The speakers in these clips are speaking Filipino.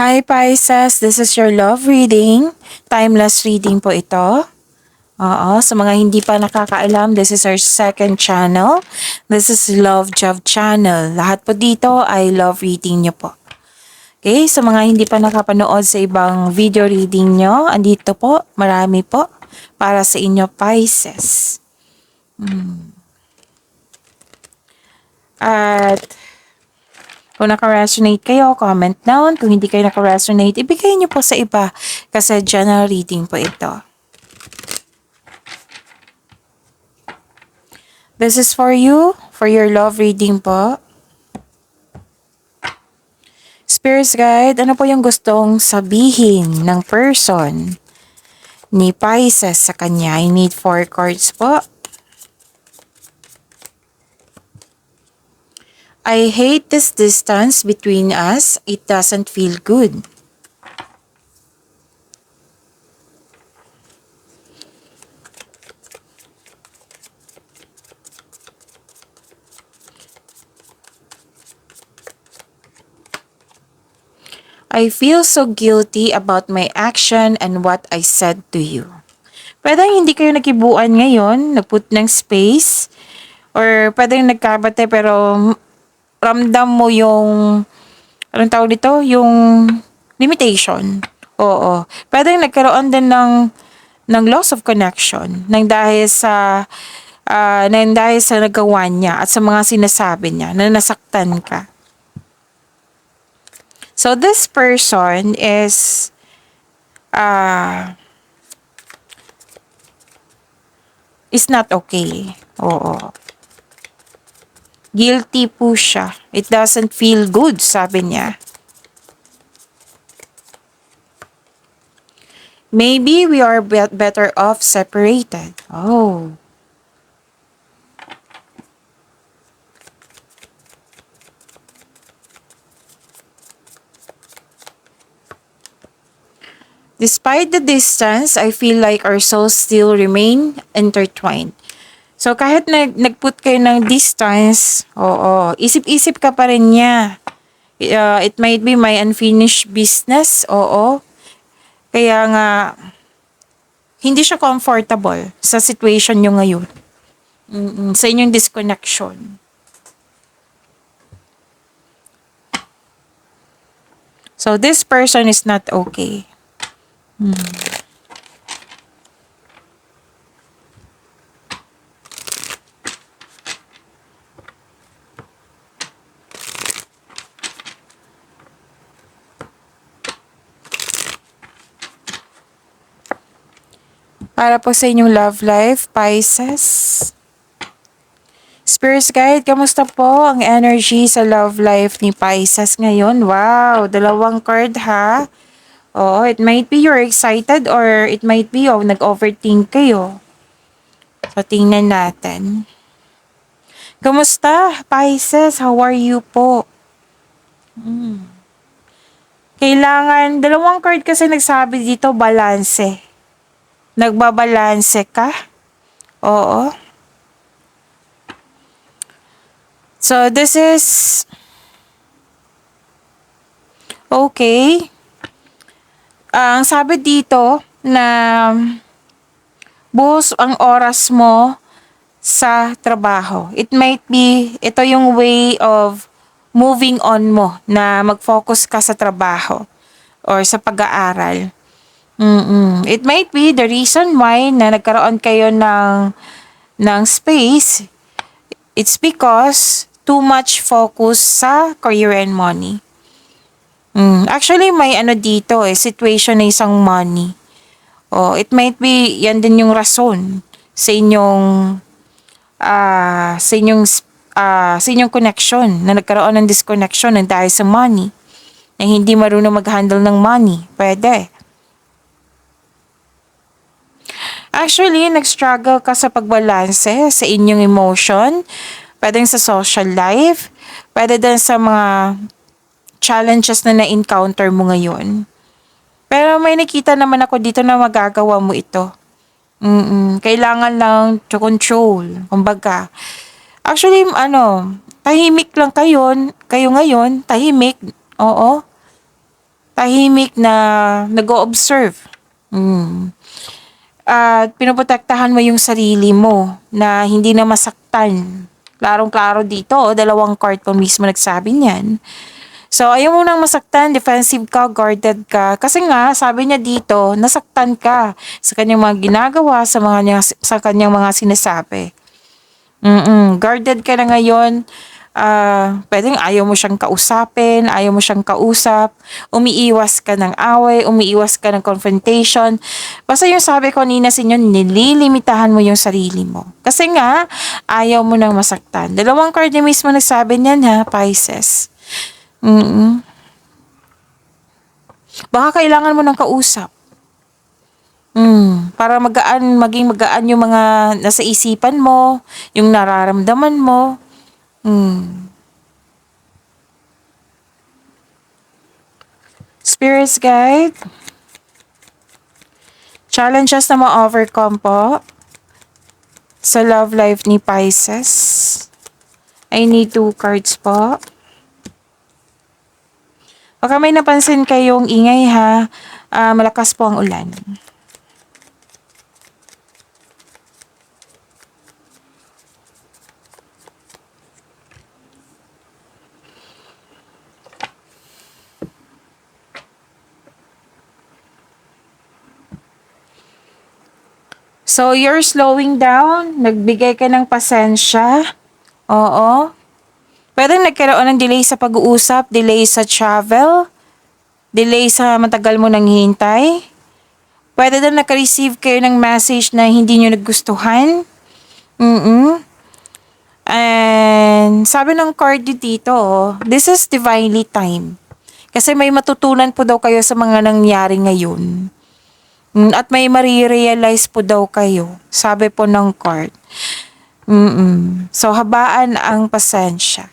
Hi Pisces, this is your love reading. Timeless reading po ito. Oo, sa mga hindi pa nakakaalam, this is our second channel. This is Love Job Channel. Lahat po dito ay love reading nyo po. Okay, sa mga hindi pa nakapanood sa ibang video reading nyo, andito po, marami po para sa inyo Pisces. At kung naka-resonate kayo, comment down. Kung hindi kayo naka-resonate, ibigay niyo po sa iba kasi general reading po ito. This is for you, for your love reading po. Spirit Guide, ano po yung gustong sabihin ng person ni Pisces sa kanya? I need 4 cards po. I hate this distance between us. It doesn't feel good. I feel so guilty about my action and what I said to you. Pwedeng hindi kayo nakibuan ngayon, nagput ng space, or pwedeng nagkabate pero ramdam mo yung, anong tawag dito? Yung limitation. Oo. Pwedeng nagkaroon din ng loss of connection nang dahil sa nagawa niya at sa mga sinasabi niya na nasaktan ka. So this person is not okay. Oo. Guilty po siya. It doesn't feel good, sabi niya. Maybe we are better off separated. Oh. Despite the distance, I feel like our souls still remain intertwined. So, kahit nagput kayo ng distance, oo, isip-isip ka pa rin niya. It might be my unfinished business, oo. Kaya nga, hindi siya comfortable sa situation nyo ngayon. Sa inyong disconnection. So, this person is not okay. Para po sa inyong love life, Pisces. Spirit Guide, kamusta po ang energy sa love life ni Pisces ngayon? Wow, 2 card ha. Oh, it might be you're excited or it might be nag-overthink kayo. So, tingnan natin. Kamusta, Pisces? How are you po? Kailangan, 2 card kasi nagsabi dito, balanse. Nagbabalanse ka? Oo. So, this is okay. Ang sabi dito na buhos ang oras mo sa trabaho. It might be, ito yung way of moving on mo na mag-focus ka sa trabaho or sa pag-aaral. It might be the reason why na nagkaroon kayo ng space. It's because too much focus sa career and money. Actually, may dito situation na isang money. Oh, it might be, yan din yung rason sa inyong connection na nagkaroon ng disconnection ng dahil sa money. Na hindi marunong mag-handle ng money. Pwede. Actually, nag-struggle ka sa pagbalanse sa inyong emotion, pwedeng sa social life, pwede din sa mga challenges na na-encounter mo ngayon. Pero may nakita naman ako dito na magagawa mo ito. Kailangan lang to control. Kumbaga, actually, tahimik lang kayo ngayon, tahimik, oo. Tahimik na nag-o-observe. Mm. At pinoprotektahan mo yung sarili mo na hindi na masaktan. Klarong-klaro dito, dalawang card pa mismo nagsabi niyan. So, ayaw mo nang masaktan, defensive ka, guarded ka. Kasi nga, sabi niya dito, nasaktan ka sa kanyang mga ginagawa, sa kanyang mga sinasabi. Guarded ka na ngayon. Pwedeng ayaw mo siyang kausapin, ayaw mo siyang kausap, umiiwas ka ng away, umiiwas ka ng confrontation. Basta yung sabi ko kanina sa inyo, nililimitahan mo yung sarili mo. Kasi nga, ayaw mo nang masaktan. Dalawang card na mismo nagsabi niyan ha, Pisces. Baka kailangan mo ng kausap. Para maging magaan yung mga nasa isipan mo, yung nararamdaman mo. Spirits guide. Challenges na ma-overcome po sa love life ni Pisces. I need 2 cards po. Baka may napansin kayong ingay ha. Malakas po ang ulan. So, you're slowing down. Nagbigay ka ng pasensya. Oo. Pwede nagkaroon ng delay sa pag-uusap, delay sa travel, delay sa matagal mo nang hintay. Pwede din naka-receive kayo ng message na hindi nyo nagustuhan. And sabi ng card dito, this is divinely time. Kasi may matutunan po daw kayo sa mga nangyari ngayon. At may marirealize po daw kayo. Sabi po ng card. So, habaan ang pasensya.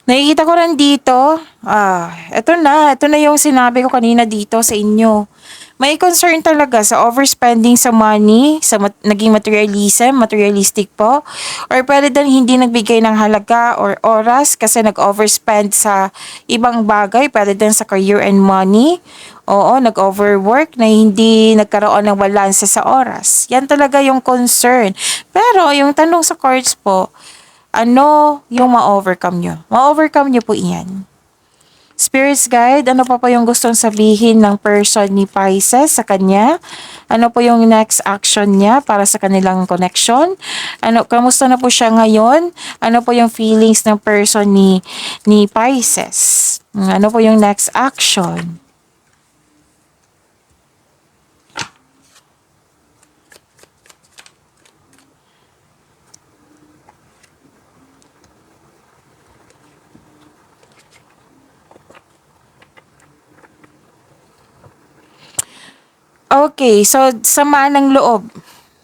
Nakikita ko rin dito, ito na yung sinabi ko kanina dito sa inyo. May concern talaga sa overspending sa money, sa naging materialistic po. Or pwede din hindi nagbigay ng halaga or oras kasi nag-overspend sa ibang bagay. Pwede din sa career and money. Oo, nag-overwork na hindi nagkaroon ng balanse sa oras. Yan talaga yung concern. Pero yung tanong sa cards po, ano yung ma-overcome nyo? Ma-overcome nyo po iyan. Spirits guide, ano pa yung gustong sabihin ng person ni Pisces sa kanya? Ano po yung next action niya para sa kanilang connection? Kamusta na po siya ngayon? Ano po yung feelings ng person ni Pisces? Ano po yung next action? Okay, so sama ng loob.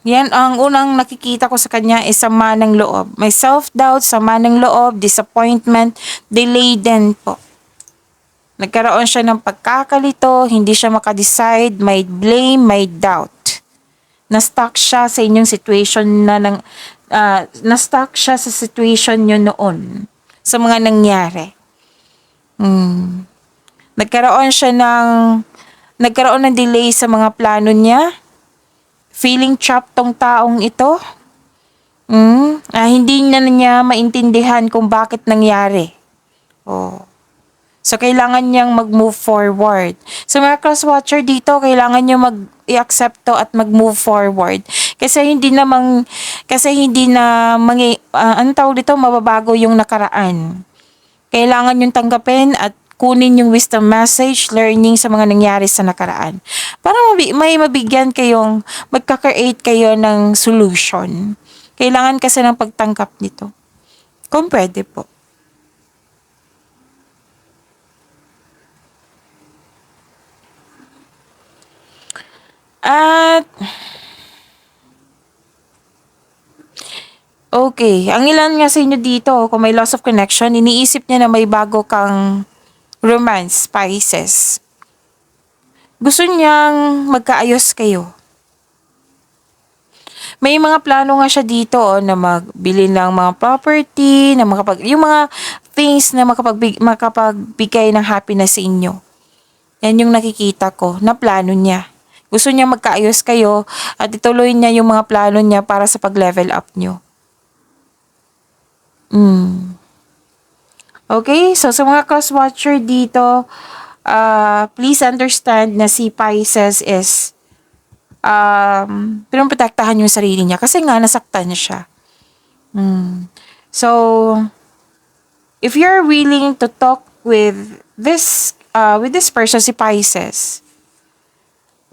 Yan ang unang nakikita ko sa kanya is sama ng loob. May self-doubt, sama ng loob, disappointment, delay din po. Nagkaroon siya ng pagkakalito, hindi siya makadecide, may blame, may doubt. Na-stuck siya sa inyong situation na-stuck siya sa situation nyo noon, sa mga nangyari. Nagkaroon ng delay sa mga plano niya. Feeling trapped tong taong ito. Hindi na niya maintindihan kung bakit nangyari. So, kailangan niyang mag-move forward. So, mga cross-watcher dito, kailangan niyo mag-i-accept to at mag-move forward. Kasi hindi na mababago yung nakaraan. Kailangan yung tanggapin at kunin yung wisdom message, learning sa mga nangyari sa nakaraan. Para may mabigyan kayong, magka-create kayo ng solution. Kailangan kasi ng pagtangkap nito. Kung pwede po. At okay, ang ilan nga sa inyo dito, kung may loss of connection, iniisip niya na may bago kang romance, Pisces. Gusto niyang magkaayos kayo. May mga plano nga siya dito na magbili ng mga property, na yung mga things na makapagbigay ng happiness sa inyo. Yan yung nakikita ko na plano niya. Gusto niya magkaayos kayo at ituloy niya yung mga plano niya para sa pag-level up niyo. Okay? So, sa mga cross-watcher dito, please understand na si Pisces is pinoprotektahan yung sarili niya kasi nga nasaktan siya. So, if you're willing to talk with this person, si Pisces,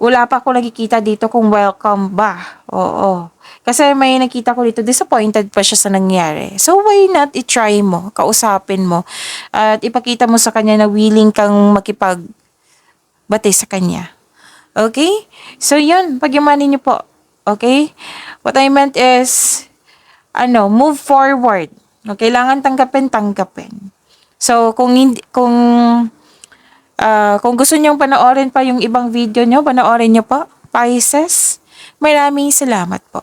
wala pa ako nakikita dito kung welcome ba. Oo. Kasi may nakita ko dito, disappointed pa siya sa nangyari. So, why not i-try mo, kausapin mo, at ipakita mo sa kanya na willing kang makipagbati sa kanya. Okay? So, yun. Pagyamanin niyo po. Okay? What I meant is, move forward. No, kailangan tanggapin. So, kung gusto nyong panoorin pa yung ibang video nyo, panoorin nyo po. Pisces, maraming salamat po.